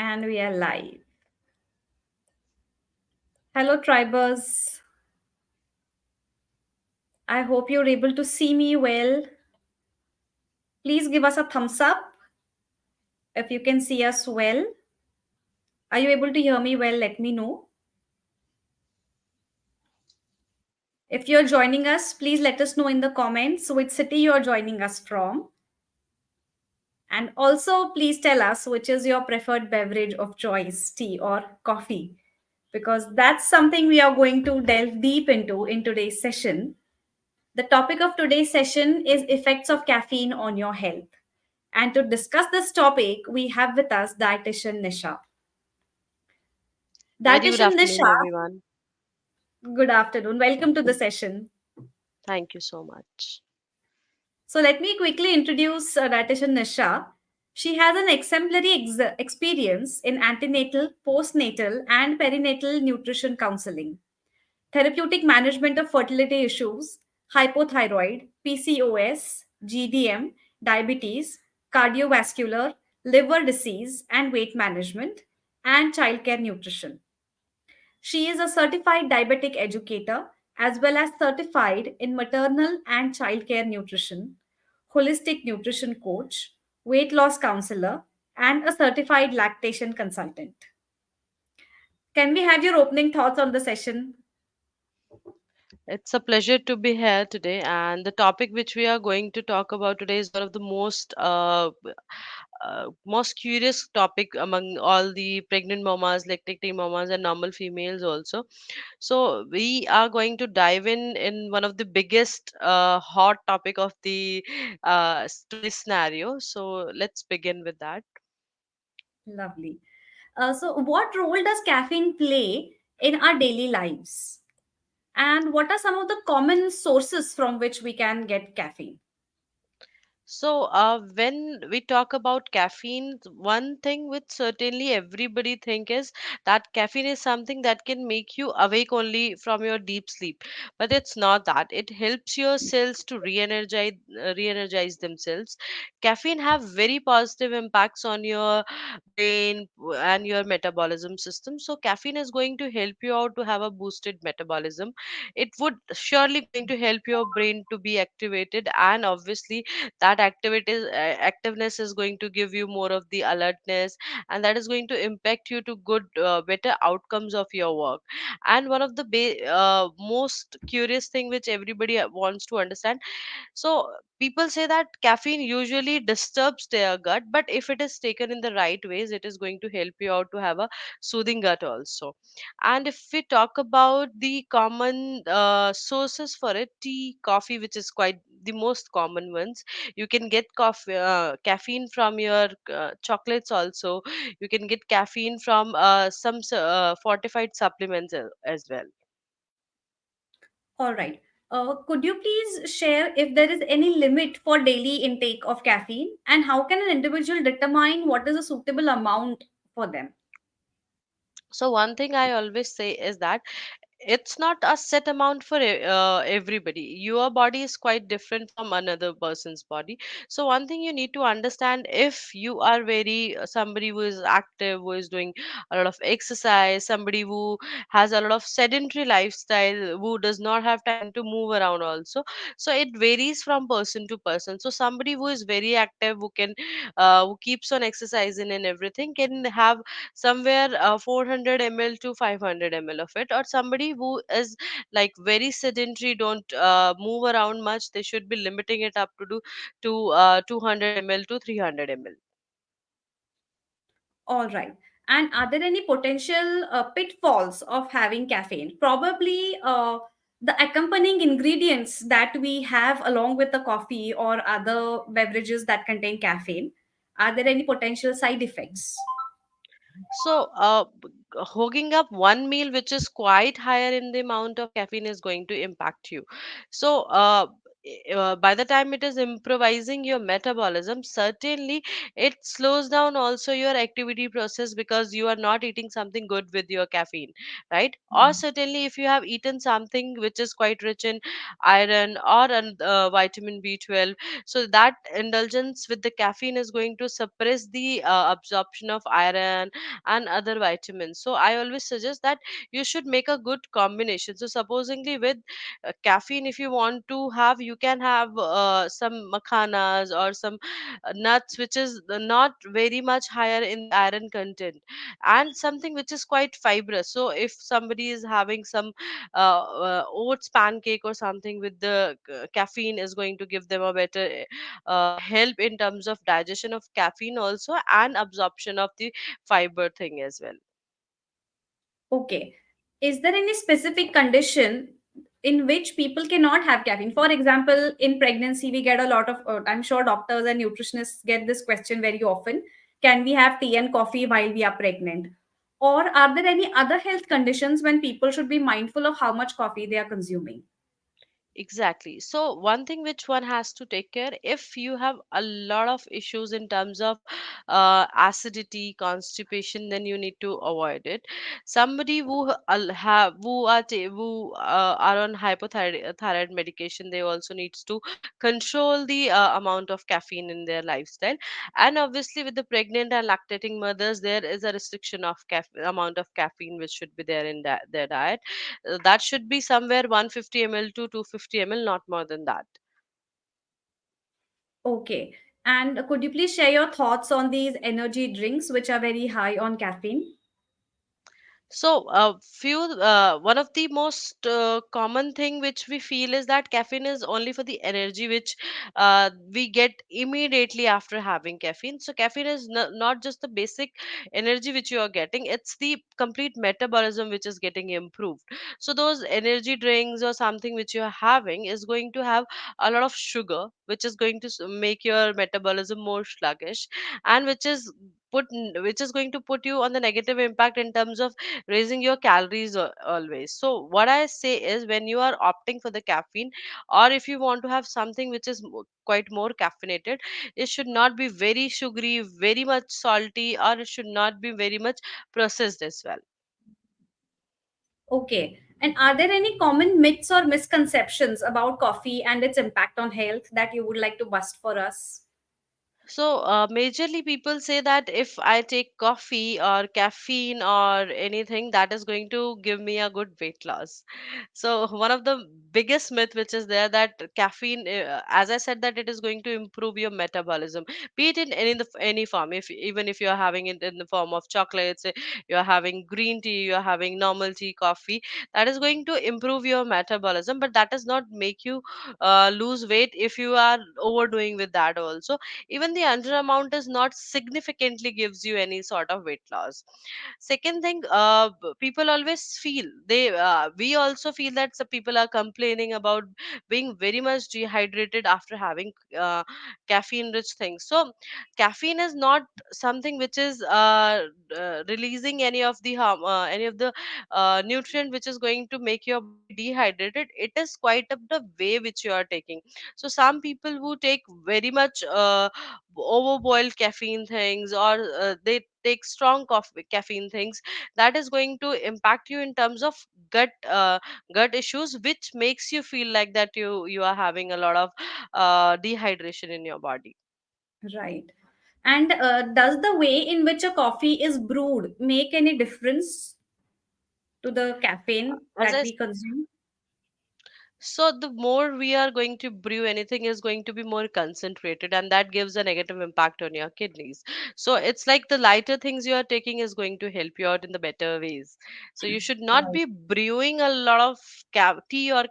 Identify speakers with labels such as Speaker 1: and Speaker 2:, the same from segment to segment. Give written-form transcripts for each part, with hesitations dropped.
Speaker 1: And we are live. Hello, tribers. I hope you're able to see me well. Please give us a thumbs up if you can see us well. Are you able to hear me well? Let me know. If you're joining us, please let us know in the comments which city you're joining us from. And also, please tell us which is your preferred beverage of choice, tea or coffee, because that's something we are going to delve deep into in today's session. The topic of today's session is effects of caffeine on your health. And to discuss this topic, we have with us Dietitian Nisha.
Speaker 2: Very good
Speaker 1: Dietitian
Speaker 2: afternoon,
Speaker 1: Nisha,
Speaker 2: everyone.
Speaker 1: good afternoon. Welcome to the session.
Speaker 2: Thank you so much.
Speaker 1: So let me quickly introduce Dietitian Nisha. She has an exemplary experience in antenatal, postnatal, and perinatal nutrition counseling, therapeutic management of fertility issues, hypothyroid, PCOS, GDM, diabetes, cardiovascular, liver disease, and weight management, and childcare nutrition. She is a certified diabetic educator as well as certified in maternal and childcare nutrition, holistic nutrition coach, weight loss counselor, and a certified lactation consultant. Can we have your opening thoughts on the session?
Speaker 2: It's a pleasure to be here today, and the topic which we are going to talk about today is one of the most curious topic among all the pregnant mamas, lactating mamas, and normal females also. So we are going to dive in one of the biggest hot topic of the today's scenario. So let's begin with that.
Speaker 1: Lovely. So, what role does caffeine play in our daily lives? And what are some of the common sources from which we can get caffeine?
Speaker 2: So, when we talk about caffeine, one thing which certainly everybody think is that caffeine is something that can make you awake only from your deep sleep, but it's not that. It helps your cells to re-energize themselves. Caffeine have very positive impacts on your brain and your metabolism system. So, caffeine is going to help you out to have a boosted metabolism. It would surely going to help your brain to be activated, and obviously that activeness is going to give you more of the alertness, and that is going to impact you to good better outcomes of your work. And one of the most curious thing which everybody wants to understand, so people say that caffeine usually disturbs their gut, but if it is taken in the right ways, it is going to help you out to have a soothing gut also. And if we talk about the common sources for it, tea, coffee, which is quite the most common ones. You can get caffeine from your chocolates also. You can get caffeine from fortified supplements as well.
Speaker 1: All right. Could you please share if there is any limit for daily intake of caffeine and how can an individual determine what is a suitable amount for them?
Speaker 2: So one thing I always say is that it's not a set amount for everybody. Your body is quite different from another person's body. So one thing you need to understand, if you are very somebody who is active, who is doing a lot of exercise, somebody who has a lot of sedentary lifestyle, who does not have time to move around also, so it varies from person to person. So somebody who is very active, who keeps on exercising and everything, can have somewhere 400 ml to 500 ml of it. Or somebody who is like very sedentary, don't move around much, they should be limiting it up to 200 ml to 300 ml.
Speaker 1: All right. And are there any potential pitfalls of having caffeine? Probably the accompanying ingredients that we have along with the coffee or other beverages that contain caffeine. Are there any potential side effects?
Speaker 2: So, hogging up one meal which is quite higher in the amount of caffeine is going to impact you. So, by the time it is improvising your metabolism, certainly it slows down also your activity process, because you are not eating something good with your caffeine, right? Or certainly if you have eaten something which is quite rich in iron or vitamin B12, so that indulgence with the caffeine is going to suppress the absorption of iron and other vitamins. So I always suggest that you should make a good combination. So supposingly with caffeine, if you want to have, you can have some makhanas or some nuts which is not very much higher in the iron content, and something which is quite fibrous. So if somebody is having some oats pancake or something with the caffeine, is going to give them a better help in terms of digestion of caffeine also, and absorption of the fiber thing as well.
Speaker 1: Okay. Is there any specific condition in which people cannot have caffeine? For example, in pregnancy, we get a lot of, I'm sure doctors and nutritionists get this question very often. Can we have tea and coffee while we are pregnant? Or are there any other health conditions when people should be mindful of how much coffee they are consuming?
Speaker 2: Exactly. So one thing which one has to take care, if you have a lot of issues in terms of acidity, constipation, then you need to avoid it. Somebody who are on hypothyroid thyroid medication, they also needs to control the amount of caffeine in their lifestyle. And obviously with the pregnant and lactating mothers, there is a restriction of amount of caffeine which should be there in their diet. That should be somewhere 150 ml to 250 ml, not more than that.
Speaker 1: Okay. And could you please share your thoughts on these energy drinks, which are very high on caffeine?
Speaker 2: So, one of the most common thing which we feel is that caffeine is only for the energy which we get immediately after having caffeine. So, caffeine is not just the basic energy which you are getting; it's the complete metabolism which is getting improved. So, those energy drinks or something which you are having is going to have a lot of sugar, which is going to make your metabolism more sluggish, and which is going to put you on the negative impact in terms of raising your calories always. So what I say is, when you are opting for the caffeine, or if you want to have something which is quite more caffeinated, it should not be very sugary, very much salty, or it should not be very much processed as well.
Speaker 1: Okay. And are there any common myths or misconceptions about coffee and its impact on health that you would like to bust for us?
Speaker 2: So, majorly people say that if I take coffee or caffeine or anything, that is going to give me a good weight loss. So, one of the biggest myth which is there, that caffeine, as I said, that it is going to improve your metabolism, be it in any form. If even if you are having it in the form of chocolates, you are having green tea, you are having normal tea, coffee, that is going to improve your metabolism, but that does not make you lose weight if you are overdoing with that also. Even the under amount is not significantly gives you any sort of weight loss. Second thing, people always feel, we also feel that some people are complaining about being very much dehydrated after having caffeine rich things. So caffeine is not something which is releasing any of the nutrient which is going to make your body dehydrated. It is quite of the way which you are taking. So some people who take very much overboiled caffeine things, or they take strong caffeine things, that is going to impact you in terms of gut issues, which makes you feel like that you are having a lot of dehydration in your body.
Speaker 1: Right. And does the way in which a coffee is brewed make any difference to the caffeine
Speaker 2: As
Speaker 1: that
Speaker 2: I
Speaker 1: we consume?
Speaker 2: So the more we are going to brew, anything is going to be more concentrated, and that gives a negative impact on your kidneys. So it's like the lighter things you are taking is going to help you out in the better ways. So you should not
Speaker 1: Right.
Speaker 2: be brewing a lot of tea or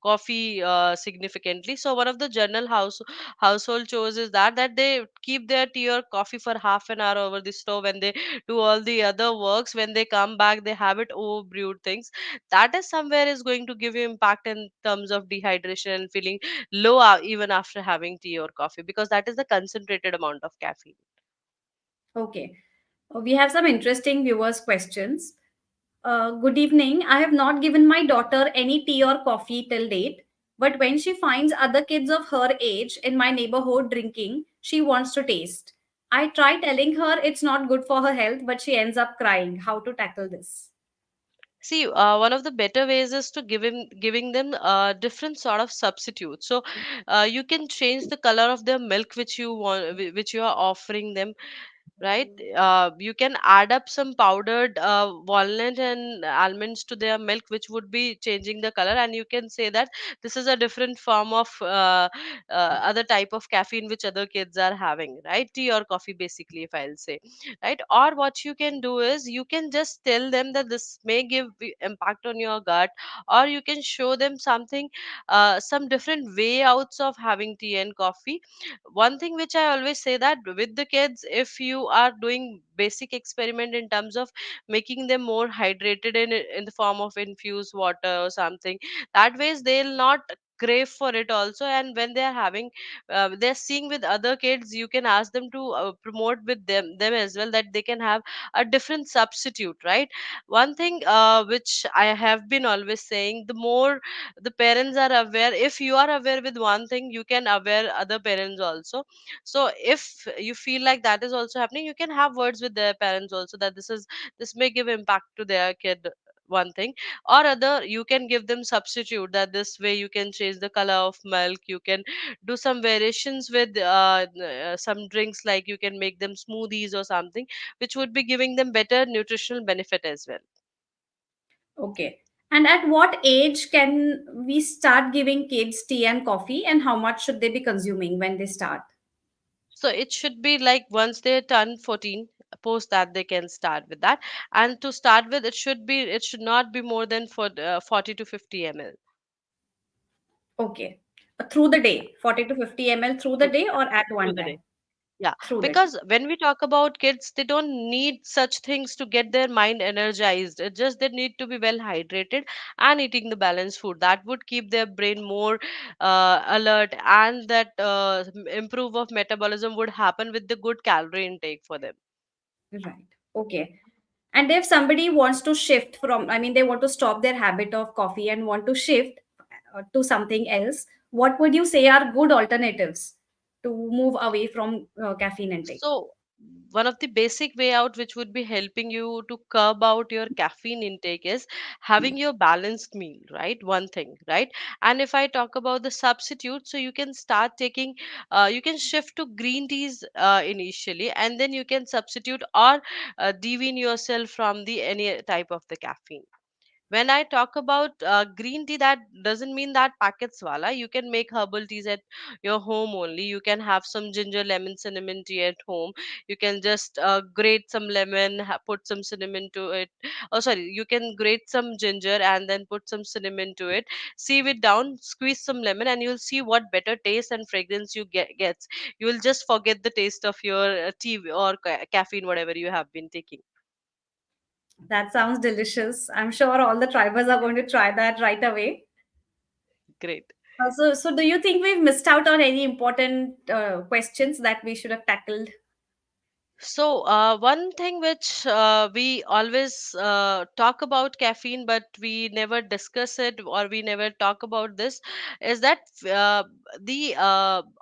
Speaker 2: coffee significantly. So one of the general household chores is that they keep their tea or coffee for half an hour over the stove, and they do all the other works. When they come back, they have it over brewed things. That is somewhere is going to give you impact in terms of dehydration and feeling low even after having tea or coffee, because that is the concentrated amount of caffeine.
Speaker 1: Okay. We have some interesting viewers' questions. Good evening. I have not given my daughter any tea or coffee till date. But when she finds other kids of her age in my neighborhood drinking, she wants to taste. I try telling her it's not good for her health, but she ends up crying. How to tackle this?
Speaker 2: See, one of the better ways is to giving them different sort of substitutes. So you can change the color of their milk which you want, which you are offering them, right? You can add up some powdered walnut and almonds to their milk, which would be changing the color, and you can say that this is a different form of other type of caffeine which other kids are having, right? Tea or coffee, basically, if I'll say, right? Or what you can do is you can just tell them that this may give impact on your gut, or you can show them something, some different way outs of having tea and coffee. One thing which I always say, that with the kids, if you are doing basic experiment in terms of making them more hydrated in the form of infused water or something, that ways they'll not crave for it also. And when they are having they're seeing with other kids, you can ask them to promote with them as well, that they can have a different substitute, right? One thing which I have been always saying, the more the parents are aware, if you are aware with one thing, you can aware other parents also. So if you feel like that is also happening, you can have words with their parents also, that this may give impact to their kid, one thing or other. You can give them substitute, that this way you can change the color of milk, you can do some variations with some drinks, like you can make them smoothies or something, which would be giving them better nutritional benefit as well.
Speaker 1: Okay. And at what age can we start giving kids tea and coffee, and how much should they be consuming when they start?
Speaker 2: So it should be like once they turn 14, post that they can start with that. And to start with, it should not be more than for 40 to 50 ml
Speaker 1: Okay. Through the day, 40 to 50 ml through the
Speaker 2: through
Speaker 1: day or at
Speaker 2: through
Speaker 1: one
Speaker 2: the day.
Speaker 1: time?
Speaker 2: Yeah,
Speaker 1: Through the day.
Speaker 2: because when we talk about kids, they don't need such things to get their mind energized. It just they need to be well hydrated and eating the balanced food that would keep their brain more alert, and that improve of metabolism would happen with the good calorie intake for them.
Speaker 1: Right. Okay. And if somebody wants to shift from, I mean, they want to stop their habit of coffee and want to shift to something else, what would you say are good alternatives to move away from caffeine intake?
Speaker 2: So, one of the basic way out which would be helping you to curb out your caffeine intake is having your balanced meal, right? One thing, right? And if I talk about the substitute, so you can start taking, you can shift to green teas initially, and then you can substitute or dewean yourself from the any type of the caffeine. When I talk about green tea, that doesn't mean that packets wala. You can make herbal teas at your home only. You can have some ginger, lemon, cinnamon tea at home. You can just grate some lemon, put some cinnamon to it. Oh, sorry, you can grate some ginger and then put some cinnamon to it. Sieve it down, squeeze some lemon, and you'll see what better taste and fragrance you gets. You will just forget the taste of your tea or caffeine, whatever you have been taking.
Speaker 1: That sounds delicious. I'm sure all the tribers are going to try that right away.
Speaker 2: Great.
Speaker 1: So do you think we've missed out on any important questions that we should have tackled?
Speaker 2: So, one thing which we always talk about caffeine, but we never discuss it or we never talk about this, is that the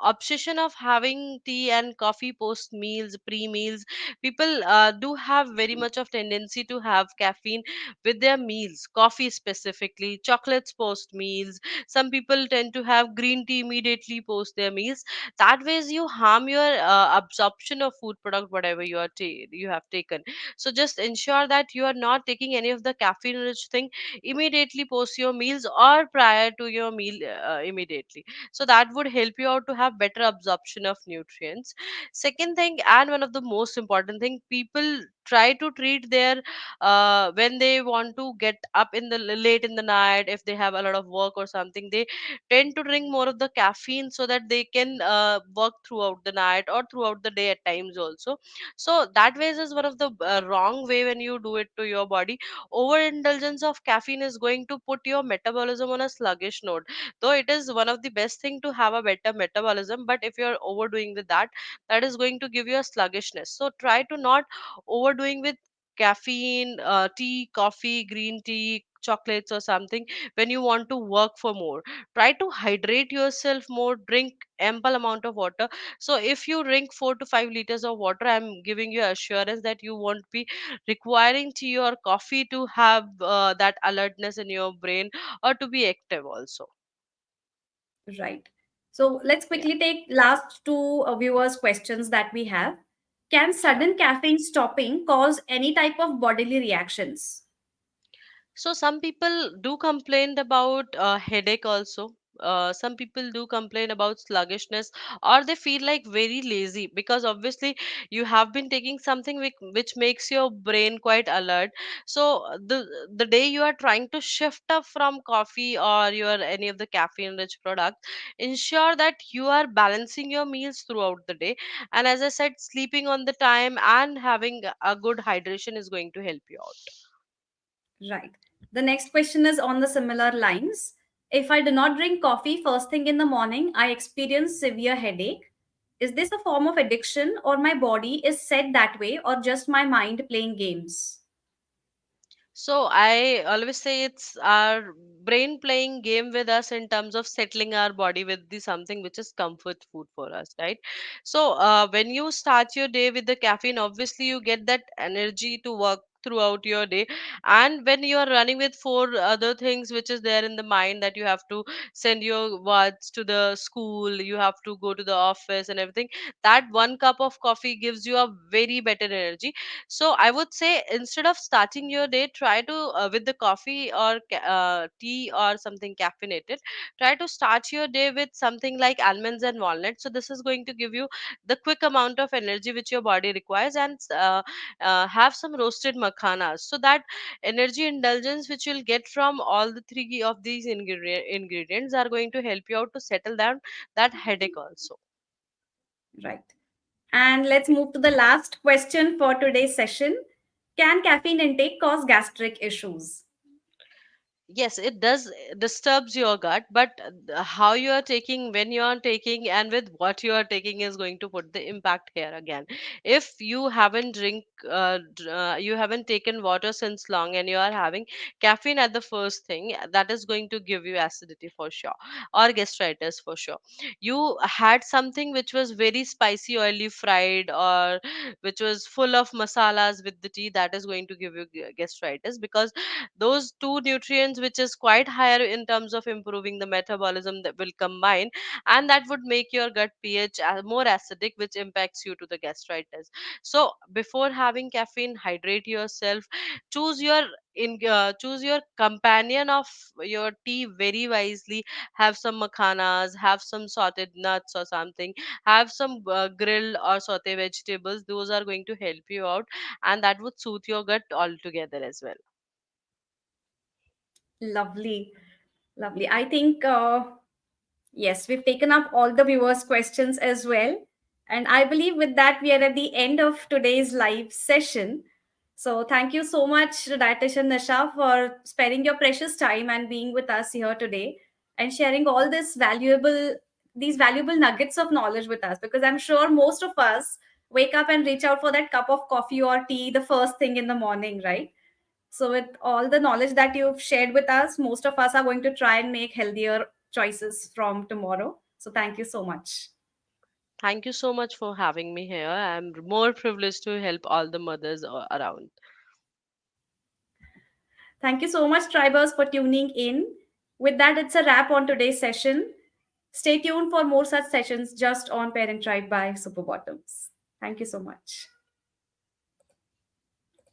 Speaker 2: obsession of having tea and coffee post meals, pre meals. People do have very much of tendency to have caffeine with their meals, coffee specifically, chocolates post meals. Some people tend to have green tea immediately post their meals. That ways you harm your absorption of food product, whatever you have taken. So just ensure that you are not taking any of the caffeine rich thing immediately post your meals or prior to your meal immediately. So that would help you out to have better absorption of nutrients. Second thing, and one of the most important thing, people try to treat their when they want to get up in the late in the night, if they have a lot of work or something, they tend to drink more of the caffeine so that they can work throughout the night or throughout the day at times also. So that ways is one of the wrong way when you do it to your body. Overindulgence of caffeine is going to put your metabolism on a sluggish note, though it is one of the best thing to have a better metabolism, but if you're overdoing with that, that is going to give you a sluggishness. So try to not overdoing with caffeine, tea, coffee, green tea, chocolates or something when you want to work for more. Try to hydrate yourself more, drink ample amount of water. So if you drink 4 to 5 liters of water, I'm giving you assurance that you won't be requiring tea or coffee to have that alertness in your brain or to be active also.
Speaker 1: Right. So let's
Speaker 2: Yeah.
Speaker 1: quickly take last two viewers' questions that we have. Can sudden caffeine stopping cause any type of bodily reactions?
Speaker 2: So some people do complain about headache also. Some people do complain about sluggishness, or they feel like very lazy because obviously you have been taking something which makes your brain quite alert. So the day you are trying to shift up from coffee or your any of the caffeine rich products, ensure that you are balancing your meals throughout the day. And as I said, sleeping on the time and having a good hydration is going to help you out.
Speaker 1: Right. The next question is on the similar lines. If I do not drink coffee first thing in the morning, I experience severe headache. Is this a form of addiction, or my body is set that way, or just my mind playing games?
Speaker 2: So I always say it's our brain playing game with us in terms of settling our body with the something which is comfort food for us, right? So when you start your day with the caffeine, obviously you get that energy to work throughout your day. And when you are running with four other things which is there in the mind, that you have to send your words to the school, you have to go to the office and everything, that one cup of coffee gives you a very better energy. So I would say, instead of starting your day, try to with the coffee or tea or something caffeinated, try to start your day with something like almonds and walnuts. So this is going to give you the quick amount of energy which your body requires. And have some roasted makhanas, so that energy indulgence which you'll get from all the three of these ingredients are going to help you out to settle down that headache also.
Speaker 1: Right. And let's move to the last question for today's session. Can caffeine intake cause gastric issues?
Speaker 2: Yes, it does disturbs your gut, but how you are taking, when you are taking, and with what you are taking is going to put the impact here again. If you haven't you haven't taken water since long, and you are having caffeine at the first thing, that is going to give you acidity for sure, or gastritis for sure. You had something which was very spicy, oily, fried, or which was full of masalas with the tea, that is going to give you gastritis, because those two nutrients which is quite higher in terms of improving the metabolism that will combine, and that would make your gut pH more acidic, which impacts you to the gastritis. So before having caffeine, hydrate yourself. Choose your companion of your tea very wisely. Have some makhanas, have some sorted nuts or something, have some grilled or saute vegetables. Those are going to help you out, and that would soothe your gut altogether as well.
Speaker 1: Lovely. Lovely. I think, yes, we've taken up all the viewers' questions as well. And I believe with that, we are at the end of today's live session. So thank you so much, Dietitian Nisha, for sparing your precious time and being with us here today and sharing all these valuable nuggets of knowledge with us. Because I'm sure most of us wake up and reach out for that cup of coffee or tea the first thing in the morning, right? So, with all the knowledge that you've shared with us, most of us are going to try and make healthier choices from tomorrow. So, thank you so much.
Speaker 2: Thank you so much for having me here. I'm more privileged to help all the mothers around.
Speaker 1: Thank you so much, Tribers, for tuning in. With that, it's a wrap on today's session. Stay tuned for more such sessions just on Parent Tribe by SuperBottoms. Thank you so much.